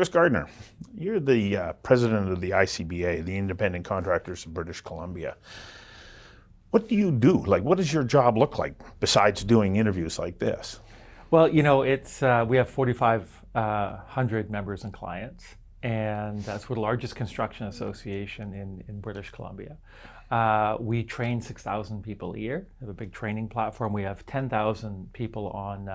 Chris Gardner, you're the president of the ICBA, the Independent Contractors of British Columbia. What do you do? Like, what does your job look like besides doing interviews like this? Well, it's we have 4,500 members and clients, and that's we're the largest construction association in British Columbia. We train 6,000 people a year. We have a big training platform. We have 10,000 people on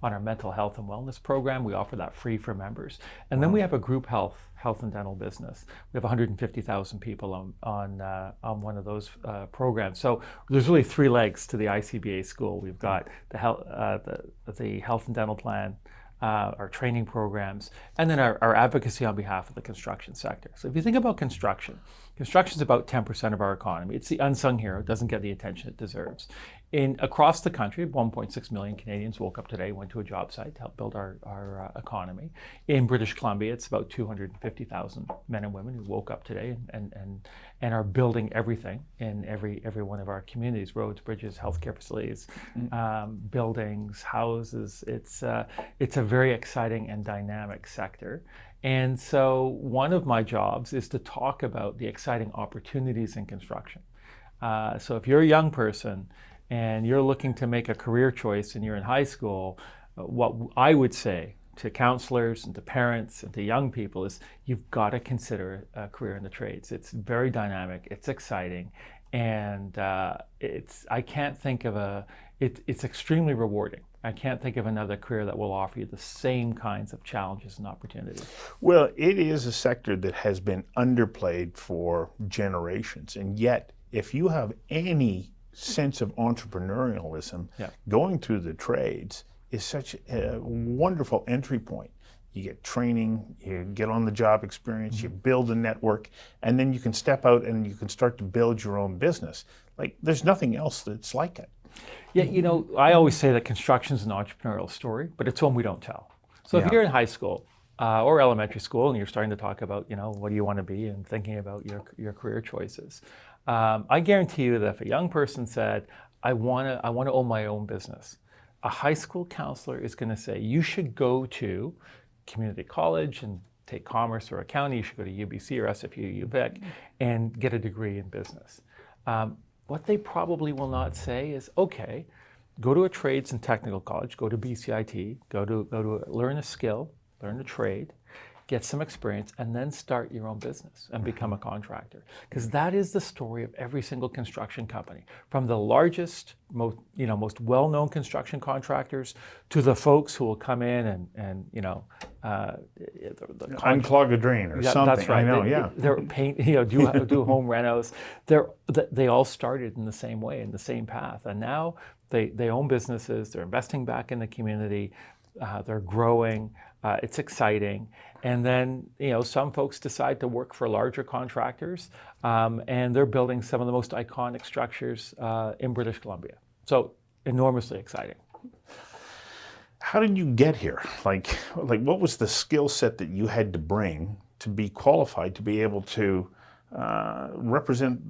our mental health and wellness program. We offer that free for members. And then we have a group health and dental business. We have 150,000 people on one of those programs. So there's really three legs to the ICBA school. We've got the health and dental plan, our training programs, and then our advocacy on behalf of the construction sector. So if you think about construction is about 10% of our economy. It's the unsung hero. It doesn't get the attention it deserves. Across the country, 1.6 million Canadians woke up today, went to a job site to help build our economy. In British Columbia, it's about 250,000 men and women who woke up today and are building everything in every one of our communities: roads, bridges, healthcare facilities, buildings, houses. It's a very exciting and dynamic sector. And so one of my jobs is to talk about the exciting opportunities in construction. So if you're a young person and you're looking to make a career choice and you're in high school, what I would say to counselors and to parents and to young people is you've got to consider a career in the trades. It's very dynamic, it's exciting, and it's extremely rewarding. I can't think of another career that will offer you the same kinds of challenges and opportunities. Well, it is a sector that has been underplayed for generations, and yet if you have any sense of entrepreneurialism, going through the trades is such a wonderful entry point. You get training, you get on the job experience, you build a network, and then you can step out and you can start to build your own business. Like, there's nothing else that's like it. Yeah, I always say that construction is an entrepreneurial story, but it's one we don't tell. So if you're in high school or elementary school and you're starting to talk about, what do you want to be and thinking about your career choices, I guarantee you that if a young person said, I want to own my own business, a high school counselor is going to say, you should go to community college and take commerce or accounting. You should go to UBC or SFU, UVic, and get a degree in business. What they probably will not say is, okay, go to a trades and technical college, go to BCIT, go to learn a skill, learn a trade, get some experience, and then start your own business and become a contractor. Because that is the story of every single construction company, from the largest, most well-known construction contractors to the folks who will come in and unclog a drain or something. That's right. I know, They're paint, do home renos. They all started in the same way, in the same path, and now they own businesses. They're investing back in the community. They're growing. It's exciting. And then, some folks decide to work for larger contractors, and they're building some of the most iconic structures in British Columbia. So, enormously exciting. How did you get here? Like what was the skill set that you had to bring to be qualified to be able to represent,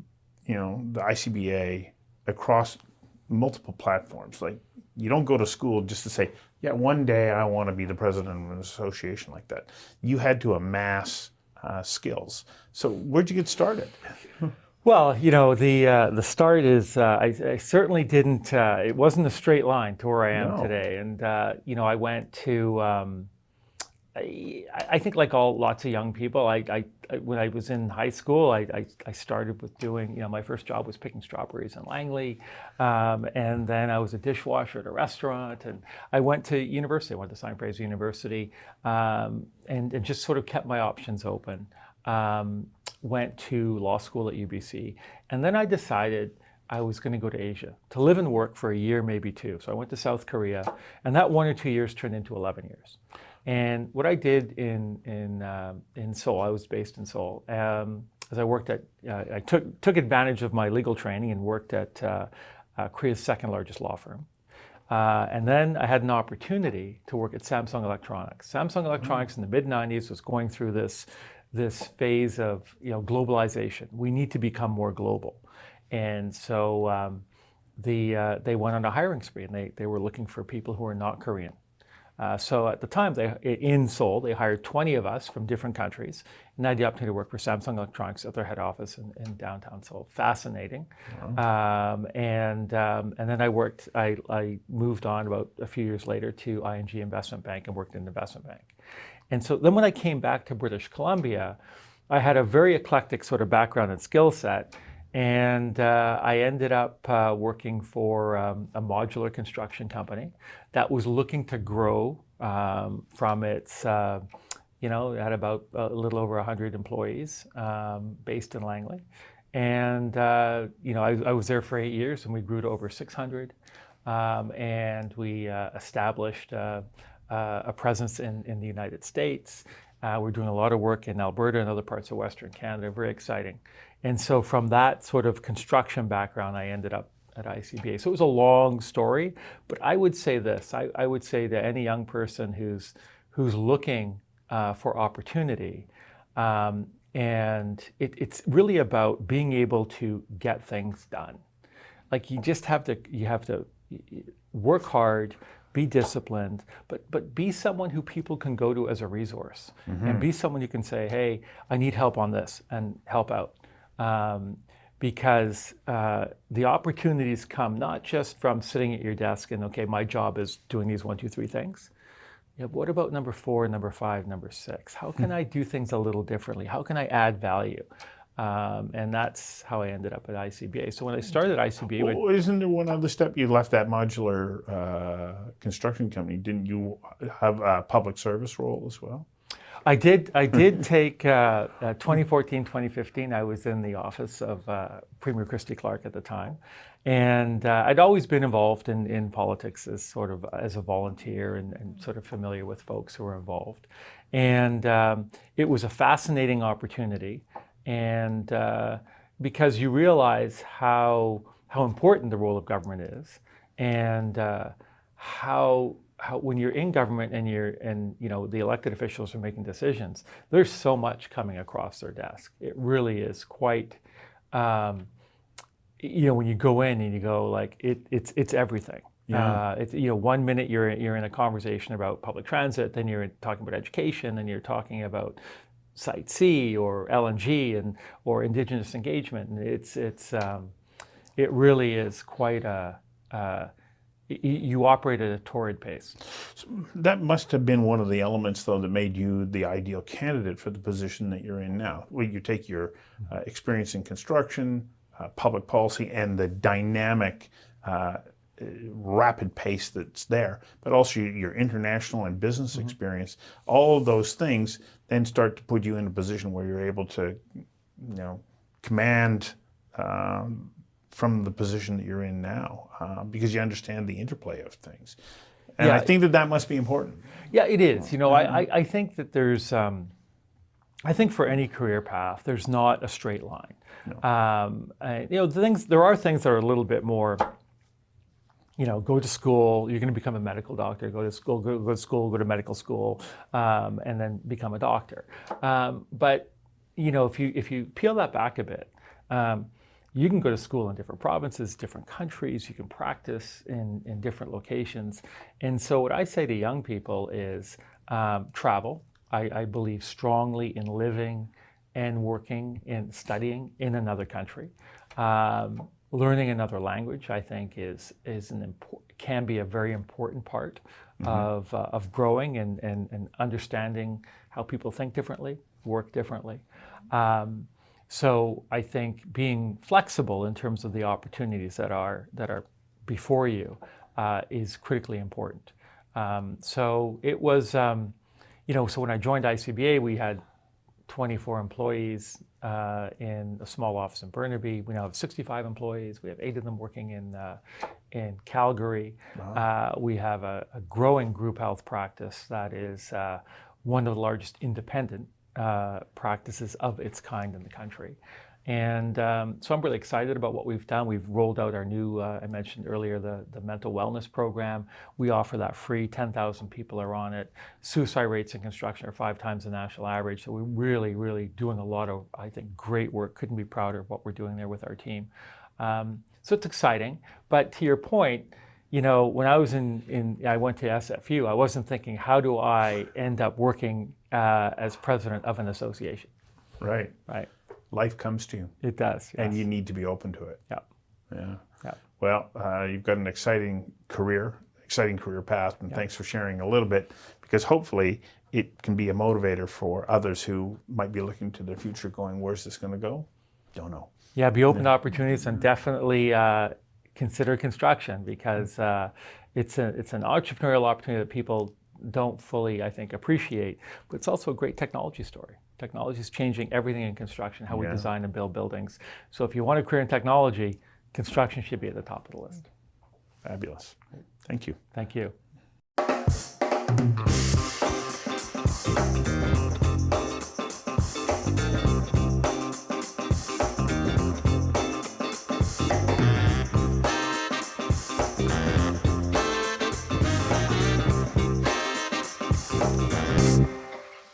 the ICBA across multiple platforms? Like, you don't go to school just to say, yeah, one day I want to be the president of an association like that. You had to amass skills. So where'd you get started? Well, the start is, I certainly didn't, it wasn't a straight line to where I am today. And, I went to, I think like lots of young people, when I was in high school, I started with doing, my first job was picking strawberries in Langley, and then I was a dishwasher at a restaurant, and I went to university. I went to Simon Fraser University, and just sort of kept my options open. Went to law school at UBC, and then I decided I was going to go to Asia to live and work for a year, maybe two. So I went to South Korea, and that 1 or 2 years turned into 11 years. And what I did in Seoul, I was based in Seoul, as I worked at, I took advantage of my legal training and worked at Korea's second largest law firm. And then I had an opportunity to work at Samsung Electronics. Samsung Electronics in the mid-90s was going through this phase of globalization. We need to become more global. And so they went on a hiring spree, and they were looking for people who were not Korean. So at the time, in Seoul, they hired 20 of us from different countries, and I had the opportunity to work for Samsung Electronics at their head office in downtown Seoul. Fascinating. And then I moved on about a few years later to ING Investment Bank and worked in the investment bank. And so then when I came back to British Columbia, I had a very eclectic sort of background and skill set. And I ended up working for a modular construction company that was looking to grow from its, it had about a little over 100 employees based in Langley. And, I was there for 8 years and we grew to over 600. And we established a presence in the United States. We're doing a lot of work in Alberta and other parts of Western Canada, very exciting. And so from that sort of construction background, I ended up at ICBA. So it was a long story, but I would say this, I would say that any young person who's looking for opportunity, and it's really about being able to get things done. Like you have to work hard, be disciplined, but be someone who people can go to as a resource, and be someone who can say, hey, I need help on this, and help out. Because the opportunities come not just from sitting at your desk and, okay, my job is doing these 1, 2, 3 things. Yeah, what about number 4, number 5, number 6? How can I do things a little differently? How can I add value? And that's how I ended up at ICBA. So when I started ICBA... Well, isn't there one other step? You left that modular construction company. Didn't you have a public service role as well? I did take 2014, 2015, I was in the office of Premier Christy Clark at the time. And I'd always been involved in politics as a volunteer and sort of familiar with folks who were involved. And it was a fascinating opportunity. And because you realize how important the role of government is, and how when you're in government and the elected officials are making decisions, there's so much coming across their desk. It really is quite, when you go in and you go like it's everything. Yeah. 1 minute you're in a conversation about public transit, then you're talking about education, then you're talking about Site C or LNG or Indigenous engagement. And it really is quite you operate at a torrid pace. So that must have been one of the elements, though, that made you the ideal candidate for the position that you're in now. Well, you take your experience in construction, public policy, and the dynamic, rapid pace that's there, but also your international and business experience. All of those things then start to put you in a position where you're able to, command from the position that you're in now, because you understand the interplay of things. And yeah, I think that must be important. Yeah, it is. I think that there's, I think for any career path, there's not a straight line. No. There are things that are a little bit more, go to school, you're going to become a medical doctor, go to medical school, and then become a doctor. But, if you peel that back a bit, you can go to school in different provinces, different countries, you can practice in different locations. And so what I say to young people is travel. I believe strongly in living and working and studying in another country. Learning another language, I think, can be a very important part of growing and understanding how people think differently, work differently. So I think being flexible in terms of the opportunities that are before you is critically important. So it was, so when I joined ICBA, we had 24 employees in a small office in Burnaby. We now have 65 employees. We have 8 of them working in Calgary. Wow. We have a growing group health practice that is one of the largest independent practices of its kind in the country. And so I'm really excited about what we've done. We've rolled out our new, I mentioned earlier, the mental wellness program. We offer that free. 10,000 people are on it. Suicide rates in construction are 5 times the national average. So we're really, really doing a lot of, I think, great work. Couldn't be prouder of what we're doing there with our team. So it's exciting. But to your point, when I was I went to SFU, I wasn't thinking, how do I end up working as president of an association? Right. Right. Life comes to you. It does. Yes. And you need to be open to it. Yeah. Yeah. Yeah. Well, you've got an exciting career path, and thanks for sharing a little bit, because hopefully it can be a motivator for others who might be looking to their future going, where's this going to go? Don't know. Yeah, be open to opportunities, and definitely consider construction, because it's an entrepreneurial opportunity that people don't fully, I think, appreciate, but it's also a great technology story. Technology is changing everything in construction, how we design and build buildings. So if you want a career in technology, construction should be at the top of the list. Fabulous. Thank you. Thank you.